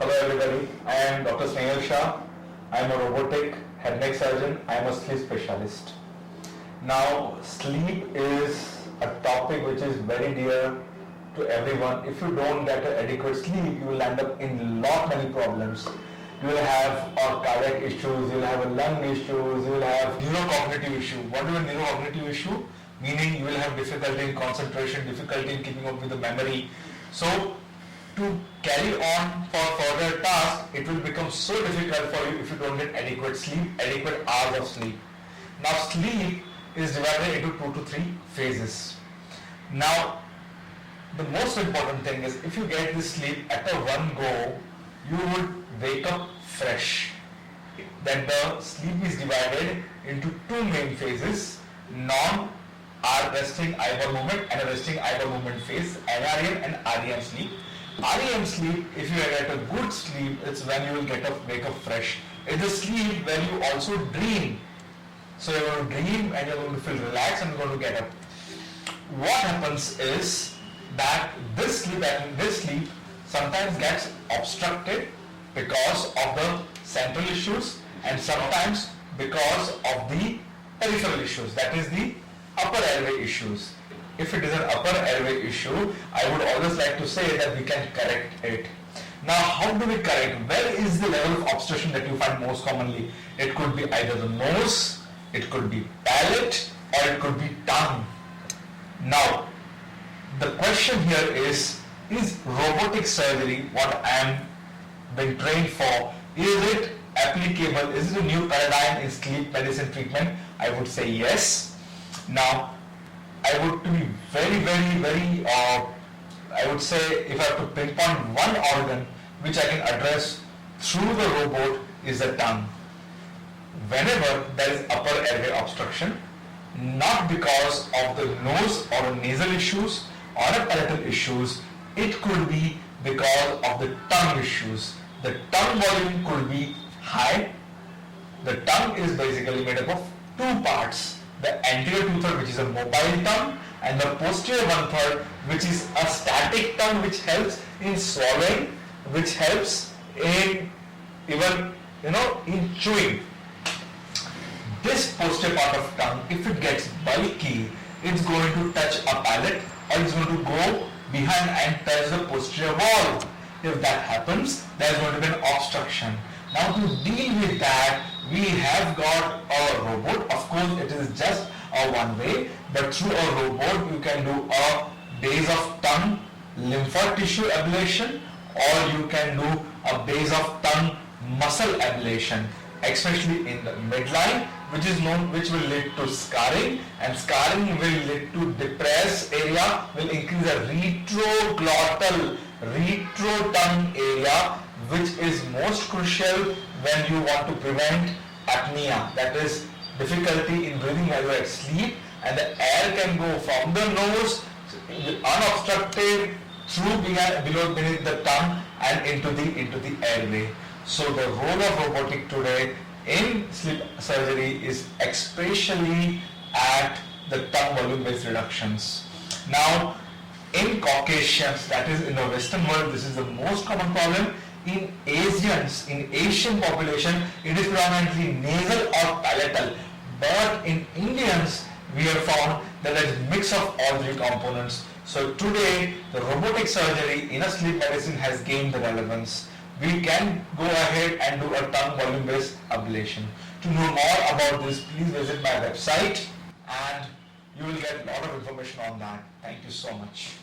Hello everybody, I am Dr. Snehal Shah. I am a robotic head neck surgeon. I am a sleep specialist. Now, sleep is a topic which is very dear to everyone. If you don't get adequate sleep, you will end up in many problems. You will have cardiac issues, you will have lung issues, you will have neurocognitive issue. What is a neurocognitive issue? Meaning you will have difficulty in concentration, difficulty in keeping up with the memory. So, to carry on for further tasks, it will become so difficult for you if you don't get adequate sleep, adequate hours of sleep. Now, sleep is divided into 2 to 3 phases. Now, the most important thing is if you get this sleep at a one go, you would wake up fresh. Then the sleep is divided into 2 main phases, non-resting eyeball movement and a resting eyeball movement phase, NREM and REM sleep. REM sleep, if you get a good sleep, it's when you will wake up fresh. It's a sleep when you also dream. So you're going to dream and you're going to feel relaxed and you're going to get up. What happens is that this sleep sometimes gets obstructed because of the central issues and sometimes because of the peripheral issues, that is the upper airway issues. If it is an upper airway issue, I would always like to say that we can correct it. Now, how do we correct? Where is the level of obstruction that you find most commonly? It could be either the nose, it could be palate, or it could be tongue. Now, the question here is robotic surgery what I am being trained for? Is it applicable? Is it a new paradigm in sleep medicine treatment? I would say yes. Now, I would be very, I would say if I have to pinpoint one organ which I can address through the robot is the tongue. Whenever there is upper airway obstruction, not because of the nose or nasal issues or the palatal issues, it could be because of the tongue issues. The tongue volume could be high. The tongue is basically made up of 2 parts. The anterior 2/3, which is a mobile tongue, and the posterior 1/3, which is a static tongue, which helps in swallowing, which helps in even in chewing. This posterior part of tongue, if it gets bulky, it's going to touch a palate or it's going to go behind and touch the posterior wall. If that happens, there's going to be an obstruction. Now, to deal with that, we have got a robot. Of course, it is just a one way, but through a robot, you can do a base of tongue lymphoid tissue ablation, or you can do a base of tongue muscle ablation, especially in the midline, which will lead to scarring, and scarring will lead to depressed area, will increase the retro tongue area, which is most crucial when you want to prevent apnea, that is difficulty in breathing while you are asleep, and the air can go from the nose unobstructed through beneath the tongue and into the airway. So the role of robotic today in sleep surgery is especially at the tongue volume based reductions. Now, in Caucasians, that is in the Western world, this is the most common problem. In Asian population, it is predominantly nasal or palatal. But in Indians, we have found that there is a mix of all 3 components. So today, the robotic surgery in a sleep medicine has gained the relevance. We can go ahead and do a tongue volume based ablation. To know more about this, please visit my website and you will get a lot of information on that. Thank you so much.